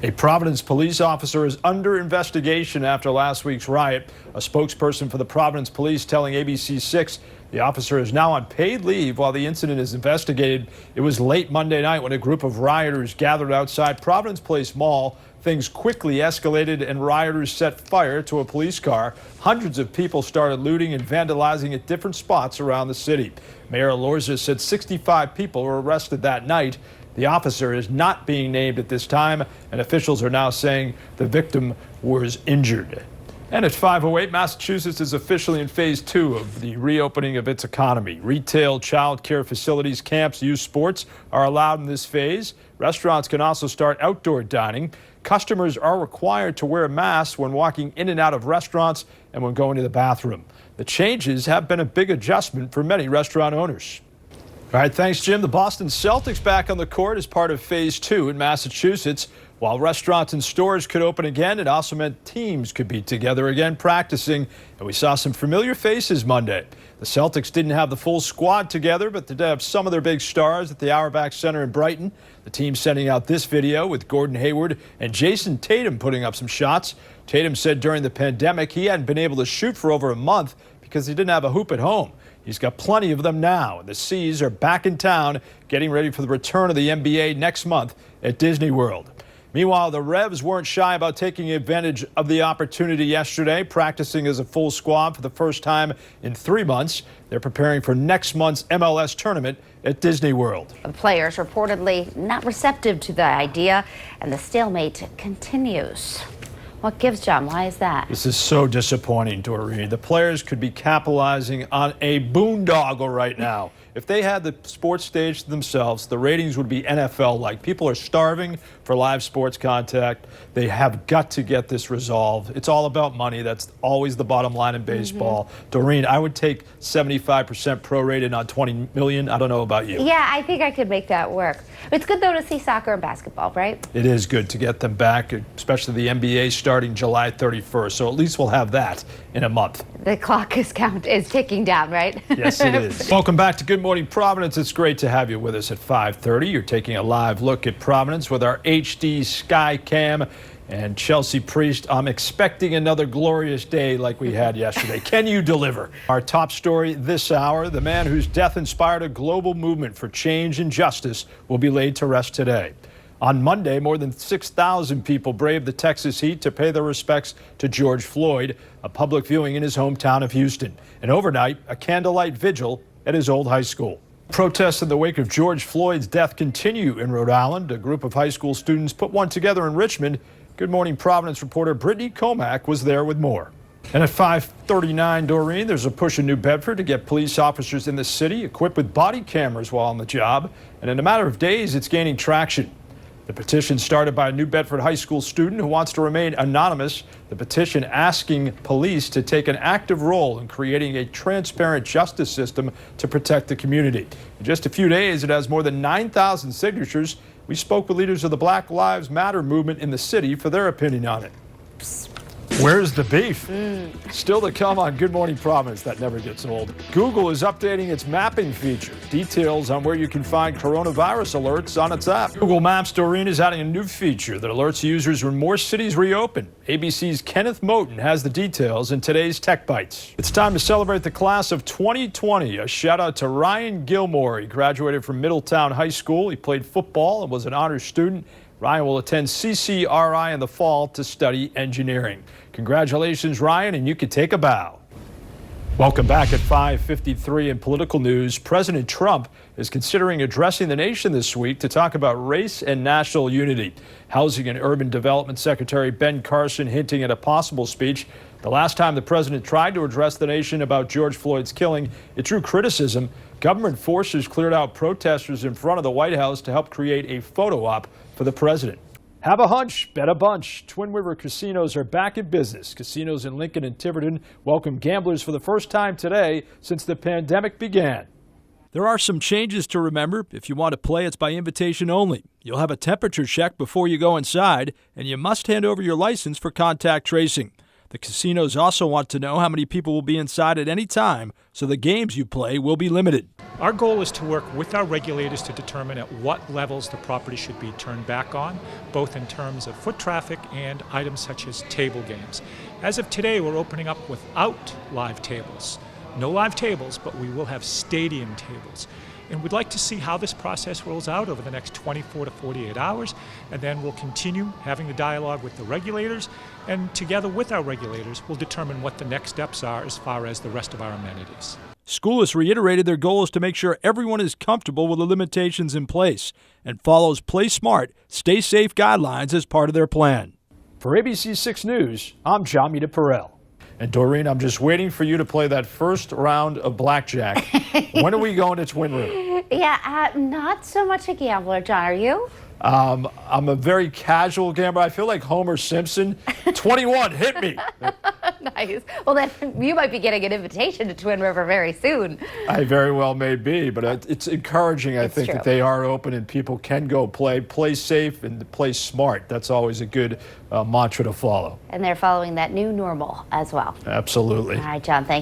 A Providence police officer is under investigation after last week's riot. A spokesperson for the Providence police telling ABC6 the officer is now on paid leave while the incident is investigated. It was late Monday night when a group of rioters gathered outside Providence Place Mall. Things quickly escalated and rioters set fire to a police car. Hundreds of people started looting and vandalizing at different spots around the city. Mayor Alorza said 65 people were arrested that night. The officer is not being named at this time, and officials are now saying the victim was injured. And at 5:08, Massachusetts is officially in phase 2 of the reopening of its economy. Retail, child care facilities, camps, youth sports are allowed in this phase. Restaurants can also start outdoor dining. Customers are required to wear masks when walking in and out of restaurants and when going to the bathroom. The changes have been a big adjustment for many restaurant owners. All right, thanks, Jim. The Boston Celtics back on the court as part of phase 2 in Massachusetts. While restaurants and stores could open again, it also meant teams could be together again practicing, and we saw some familiar faces Monday. The Celtics didn't have the full squad together, but did have some of their big stars at the Auerbach Center in Brighton. The team sending out this video with Gordon Hayward and Jason Tatum putting up some shots. Tatum said during the pandemic he hadn't been able to shoot for over a month because he didn't have a hoop at home. He's got plenty of them now. The C's are back in town, getting ready for the return of the NBA next month at Disney World. Meanwhile, the Revs weren't shy about taking advantage of the opportunity yesterday, practicing as a full squad for the first time in 3 months. They're preparing for next month's MLS tournament at Disney World. The players reportedly not receptive to the idea, and the stalemate continues. What gives, John? Why is that? This is so disappointing, Doreen. The players could be capitalizing on a boondoggle right now. If they had the sports stage to themselves, the ratings would be NFL-like. People are starving for live sports contact. They have got to get this resolved. It's all about money. That's always the bottom line in baseball. Doreen, I would take 75% prorated on $20 million. I don't know about you. Yeah, I think I could make that work. It's good, though, to see soccer and basketball, right? It is good to get them back, especially the NBA starting July 31st. So at least we'll have that in a month. The clock is ticking down, right? Yes, it is. Welcome back to Good Morning Providence. It's great to have you with us at 5:30. You're taking a live look at Providence with our HD Sky Cam. And Chelsea Priest, I'm expecting another glorious day like we had yesterday. Can you deliver? Our top story this hour, the man whose death inspired a global movement for change and justice will be laid to rest today. On Monday, more than 6,000 people braved the Texas heat to pay their respects to George Floyd, a public viewing in his hometown of Houston. And overnight, a candlelight vigil at his old high school. Protests in the wake of George Floyd's death continue in Rhode Island. A group of high school students put one together in Richmond. Good Morning Providence reporter Brittany Comack was there with more. And at 5:39, Doreen, there's a push in New Bedford to get police officers in the city equipped with body cameras while on the job. And in a matter of days, it's gaining traction. The petition started by a New Bedford high school student who wants to remain anonymous. The petition asking police to take an active role in creating a transparent justice system to protect the community. In just a few days, it has more than 9,000 signatures. We spoke with leaders of the Black Lives Matter movement in the city for their opinion on it. Where's the beef? Still to come on Good Morning Providence. That never gets old. Google is updating its mapping feature. Details on where you can find coronavirus alerts on its app. Google Maps, Doreen, is adding a new feature that alerts users when more cities reopen. ABC's Kenneth Moten has the details in today's Tech Bites. It's time to celebrate the class of 2020. A shout out to Ryan Gilmore. He graduated from Middletown High School. He played football and was an honors student. Ryan will attend CCRI in the fall to study engineering. Congratulations, Ryan, and you can take a bow. Welcome back at 5:53 in political news. President Trump is considering addressing the nation this week to talk about race and national unity. Housing and Urban Development Secretary Ben Carson hinting at a possible speech. The last time the president tried to address the nation about George Floyd's killing, it drew criticism. Government forces cleared out protesters in front of the White House to help create a photo op for the president. Have a hunch, bet a bunch. Twin River casinos are back in business. Casinos in Lincoln and Tiverton welcome gamblers for the first time today since the pandemic began. There are some changes to remember. If you want to play, it's by invitation only. You'll have a temperature check before you go inside, and you must hand over your license for contact tracing. The casinos also want to know how many people will be inside at any time, so the games you play will be limited. Our goal is to work with our regulators to determine at what levels the property should be turned back on, both in terms of foot traffic and items such as table games. As of today, we're opening up without live tables. No live tables, but we will have stadium tables. And we'd like to see how this process rolls out over the next 24 to 48 hours, and then we'll continue having the dialogue with the regulators, and together with our regulators, we'll determine what the next steps are as far as the rest of our amenities. School has reiterated their goal is to make sure everyone is comfortable with the limitations in place and follows Play Smart, Stay Safe guidelines as part of their plan. For ABC6 News, I'm John Meterparel. And Doreen, I'm just waiting for you to play that first round of blackjack. When are we going to Twin River? Yeah, not so much a gambler, John. Are you? I'm a very casual gambler. I feel like Homer Simpson. 21, hit me. Nice. Well, then you might be getting an invitation to Twin River very soon. I very well may be, but it's encouraging, I think, that they are open and people can go play safe and play smart. That's always a good mantra to follow. And they're following that new normal as well. Absolutely. All right, John, thank you.